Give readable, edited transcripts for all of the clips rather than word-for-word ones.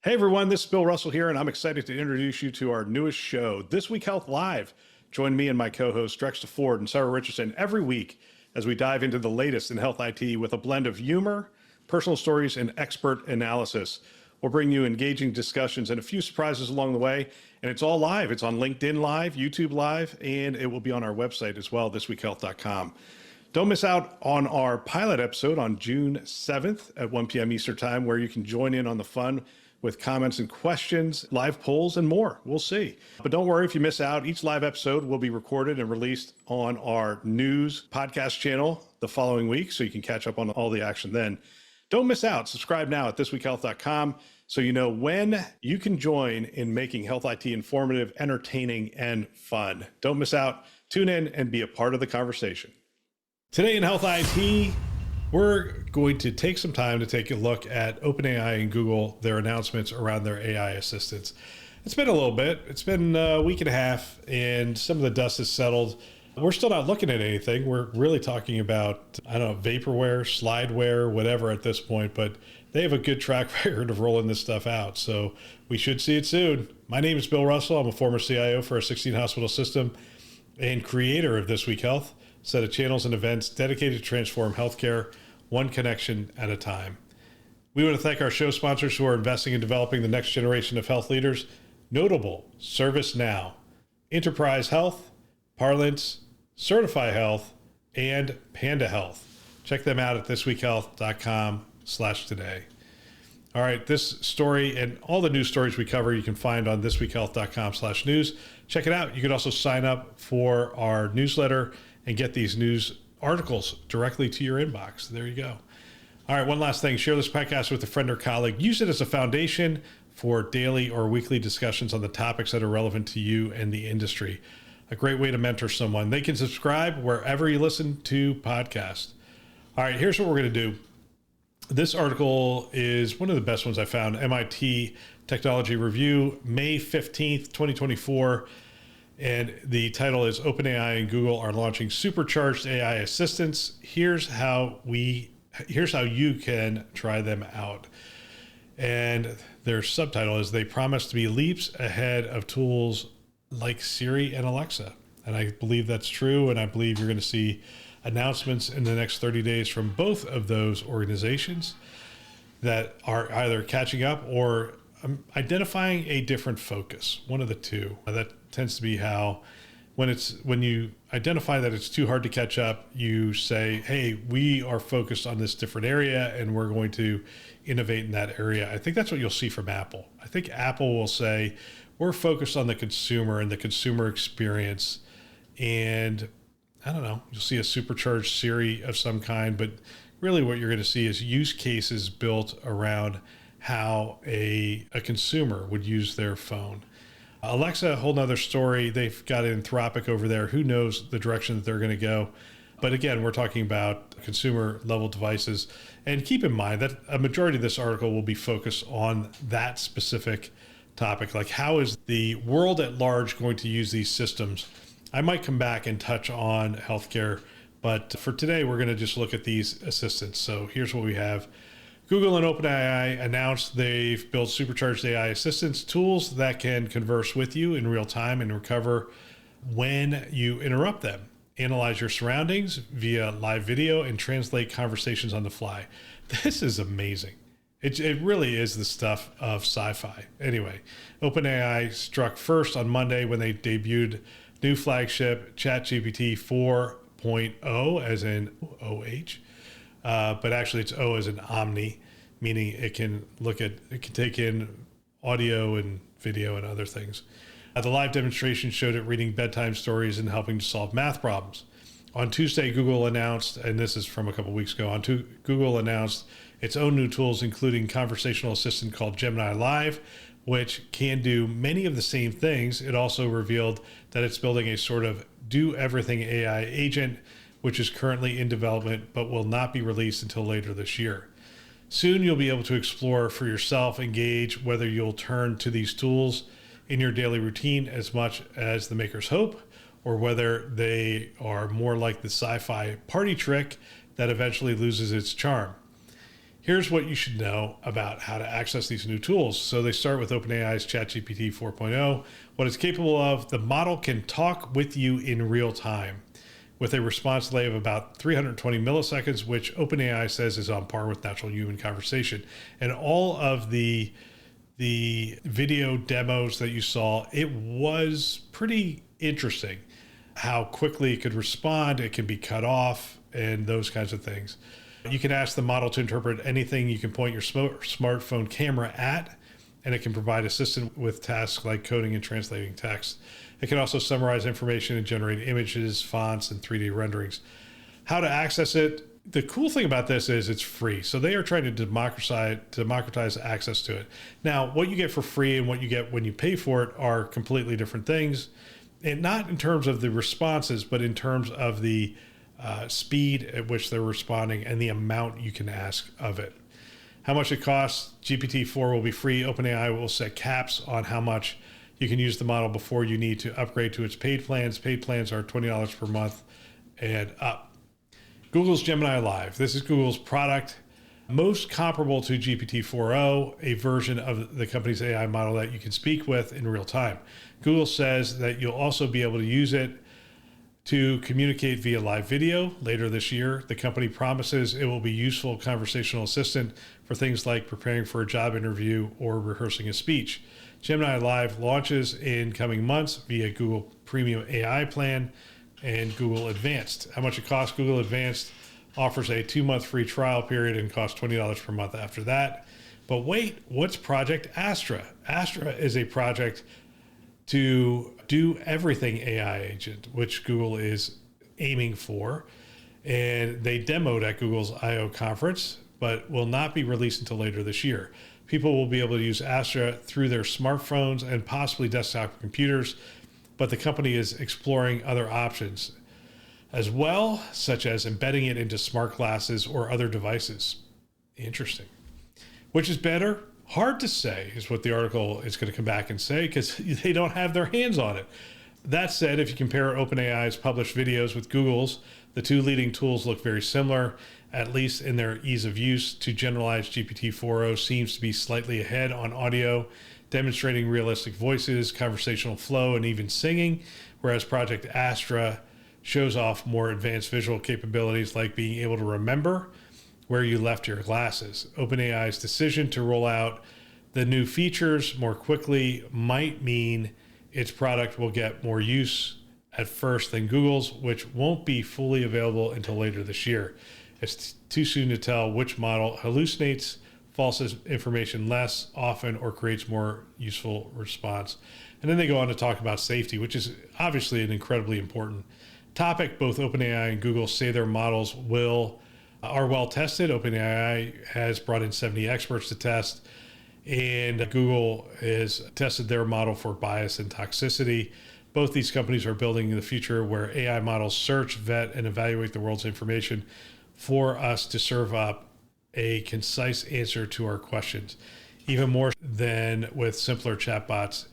Hey everyone, this is Bill Russell here, and I'm excited to introduce you to our newest show, This Week Health Live. Join me and my co-hosts Drexta Ford and Sarah Richardson every week as we dive into the latest in health IT with a blend of humor, personal stories, and expert analysis. We'll bring you engaging discussions and a few surprises along the way, and it's all live. It's on LinkedIn Live, YouTube Live, and it will be on our website as well, thisweekhealth.com. Don't miss out on our pilot episode on June 7th at 1 p.m. Eastern Time, where you can join in on the fun with comments and questions, live polls, and more. We'll see. But don't worry if you miss out. Each live episode will be recorded and released on our news podcast channel the following week, so you can catch up on all the action then. Don't miss out. Subscribe now at thisweekhealth.com so you know when you can join in making health IT informative, entertaining, and fun. Don't miss out. Tune in and be a part of the conversation. Today in Health IT, we're going to take some time to take a look at OpenAI and Google, their announcements around their AI assistants. It's been a little bit. It's been a week and a half, and some of the dust has settled. We're still not looking at anything. We're really talking about, vaporware, slideware, whatever at this point, but they have a good track record of rolling this stuff out, so we should see it soon. My name is Bill Russell. I'm a former CIO for a 16-hospital system and creator of This Week Health, set of channels and events dedicated to transform healthcare one connection at a time. We want to thank our show sponsors who are investing in developing the next generation of health leaders, notable ServiceNow, Enterprise Health, Parlance, Certify Health, and Panda Health. Check them out at thisweekhealth.com/today. All right, this story and all the news stories we cover, you can find on thisweekhealth.com/news. Check it out. You can also sign up for our newsletter and get these news articles directly to your inbox. There you go. All right, one last thing. Share this podcast with a friend or colleague. Use it as a foundation for daily or weekly discussions on the topics that are relevant to you and the industry. A great way to mentor someone. They can subscribe wherever you listen to podcasts. All right, here's what we're going to do. This article is one of the best ones I found. MIT Technology Review, May 15th, 2024. And the title is OpenAI and Google are launching supercharged AI assistants. Here's how you can try them out. And their subtitle is, they promise to be leaps ahead of tools like Siri and Alexa. And I believe that's true. And I believe you're going to see announcements in the next 30 days from both of those organizations that are either catching up or identifying a different focus, one of the two. That tends to be how, when you identify that it's too hard to catch up, you say, hey, we are focused on this different area and we're going to innovate in that area. I think that's what you'll see from Apple. I think Apple will say, we're focused on the consumer and the consumer experience. And I don't know, you'll see a supercharged Siri of some kind, but really what you're going to see is use cases built around how a consumer would use their phone. Alexa, a whole nother story. They've got Anthropic over there. Who knows the direction that they're going to go? But again, we're talking about consumer level devices. And keep in mind that a majority of this article will be focused on that specific topic. Like, how is the world at large going to use these systems? I might come back and touch on healthcare, but for today, we're going to just look at these assistants. So here's what we have. Google and OpenAI announced they've built supercharged AI assistants, tools that can converse with you in real time and recover when you interrupt them, analyze your surroundings via live video, and translate conversations on the fly. This is amazing. It really is the stuff of sci-fi. Anyway, OpenAI struck first on Monday when they debuted new flagship ChatGPT 4.0, as in OH. But actually it's O as in Omni, meaning it can take in audio and video and other things. The live demonstration showed it reading bedtime stories and helping to solve math problems. On Tuesday, Google announced, and this is from a couple weeks ago, Google announced its own new tools, including conversational assistant called Gemini Live, which can do many of the same things. It also revealed that it's building a sort of do everything AI agent, which is currently in development but will not be released until later this year. Soon you'll be able to explore for yourself, engage whether you'll turn to these tools in your daily routine as much as the makers hope, or whether they are more like the sci-fi party trick that eventually loses its charm. Here's what you should know about how to access these new tools. So they start with OpenAI's ChatGPT 4.0. What it's capable of, the model can talk with you in real time with a response delay of about 320 milliseconds, which OpenAI says is on par with natural human conversation. And all of the video demos that you saw, it was pretty interesting how quickly it could respond. It can be cut off and those kinds of things. You can ask the model to interpret anything you can point your smartphone camera at, and it can provide assistance with tasks like coding and translating text. It can also summarize information and generate images, fonts, and 3D renderings. How to access it? The cool thing about this is it's free. So they are trying to democratize access to it. Now, what you get for free and what you get when you pay for it are completely different things. And not in terms of the responses, but in terms of the speed at which they're responding and the amount you can ask of it. How much it costs? GPT-4 will be free. OpenAI will set caps on how much you can use the model before you need to upgrade to its paid plans. Paid plans are $20 per month and up. Google's Gemini Live. This is Google's product, most comparable to GPT-4o, a version of the company's AI model that you can speak with in real time. Google says that you'll also be able to use it to communicate via live video later this year. The company promises it will be a useful conversational assistant for things like preparing for a job interview or rehearsing a speech. Gemini Live launches in coming months via Google Premium AI plan and Google Advanced. How much it costs? Google Advanced offers a 2-month free trial period and costs $20 per month after that. But wait, what's Project Astra? Astra is a project to do everything AI agent, which Google is aiming for. And they demoed at Google's I/O conference, but will not be released until later this year. People will be able to use Astra through their smartphones and possibly desktop computers, but the company is exploring other options as well, such as embedding it into smart glasses or other devices. Interesting. Which is better? Hard to say is what the article is going to come back and say, because they don't have their hands on it. That said, if you compare OpenAI's published videos with Google's, the two leading tools look very similar, at least in their ease of use. To generalized GPT-4o seems to be slightly ahead on audio, demonstrating realistic voices, conversational flow, and even singing, whereas Project Astra shows off more advanced visual capabilities like being able to remember where you left your glasses. OpenAI's decision to roll out the new features more quickly might mean its product will get more use at first than Google's, which won't be fully available until later this year. It's too soon to tell which model hallucinates false information less often or creates more useful response. And then they go on to talk about safety, which is obviously an incredibly important topic. Both OpenAI and Google say their models are well tested. OpenAI has brought in 70 experts to test, and Google has tested their model for bias and toxicity. Both these companies are building the future where AI models search, vet, and evaluate the world's information for us to serve up a concise answer to our questions. Even more than with simpler chatbots,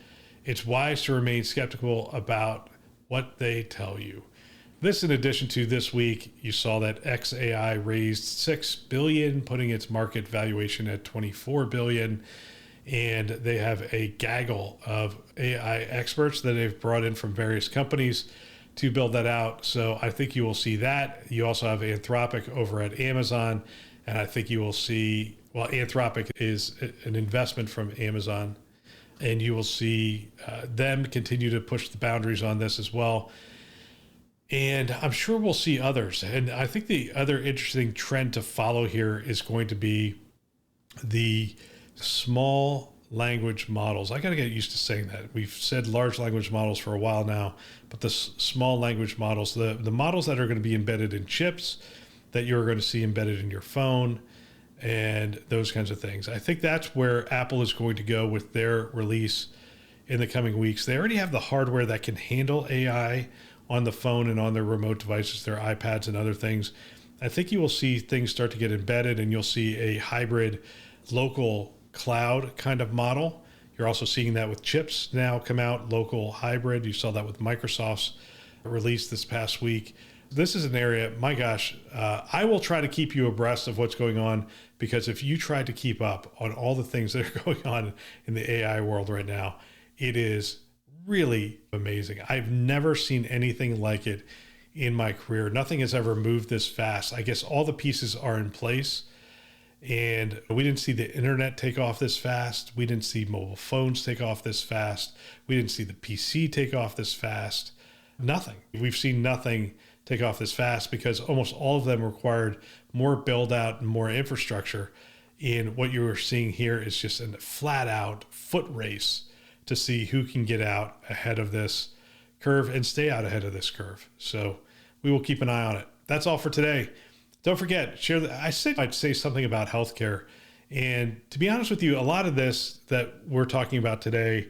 it's wise to remain skeptical about what they tell you. This, in addition to this week, you saw that xAI raised $6 billion, putting its market valuation at $24 billion. And they have a gaggle of AI experts that they've brought in from various companies to build that out. So I think you will see that. You also have Anthropic over at Amazon. And I think you will see, well, Anthropic is an investment from Amazon. And you will see them continue to push the boundaries on this as well. And I'm sure we'll see others. And I think the other interesting trend to follow here is going to be the small language models. I got to get used to saying that. We've said large language models for a while now, but the small language models, the models that are going to be embedded in chips that you're going to see embedded in your phone and those kinds of things. I think that's where Apple is going to go with their release in the coming weeks. They already have the hardware that can handle AI on the phone and on their remote devices, their iPads and other things. I think you will see things start to get embedded, and you'll see a hybrid local cloud kind of model. You're also seeing that with chips now come out, local hybrid. You saw that with Microsoft's release this past week. This is an area, my gosh, I will try to keep you abreast of what's going on, because if you try to keep up on all the things that are going on in the AI world right now, it is really amazing. I've never seen anything like it in my career. Nothing has ever moved this fast. I guess all the pieces are in place, and we didn't see the internet take off this fast. We didn't see mobile phones take off this fast. We didn't see the PC take off this fast. Nothing. We've seen nothing take off this fast because almost all of them required more build out and more infrastructure. And what you are seeing here is just a flat out foot race to see who can get out ahead of this curve and stay out ahead of this curve. So we will keep an eye on it. That's all for today. Don't forget, I said I'd say something about healthcare. And to be honest with you, a lot of this that we're talking about today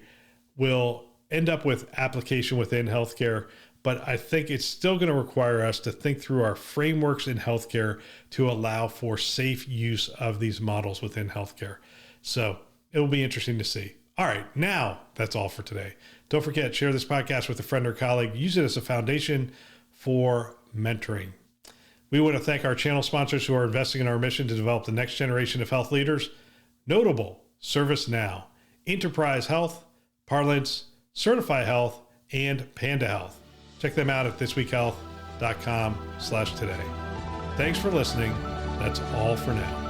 will end up with application within healthcare, but I think it's still going to require us to think through our frameworks in healthcare to allow for safe use of these models within healthcare. So it'll be interesting to see. All right, now that's all for today. Don't forget, share this podcast with a friend or colleague. Use it as a foundation for mentoring. We want to thank our channel sponsors who are investing in our mission to develop the next generation of health leaders. Notable: ServiceNow, Enterprise Health, Parlance, Certify Health, and Panda Health. Check them out at thisweekhealth.com/today. Thanks for listening. That's all for now.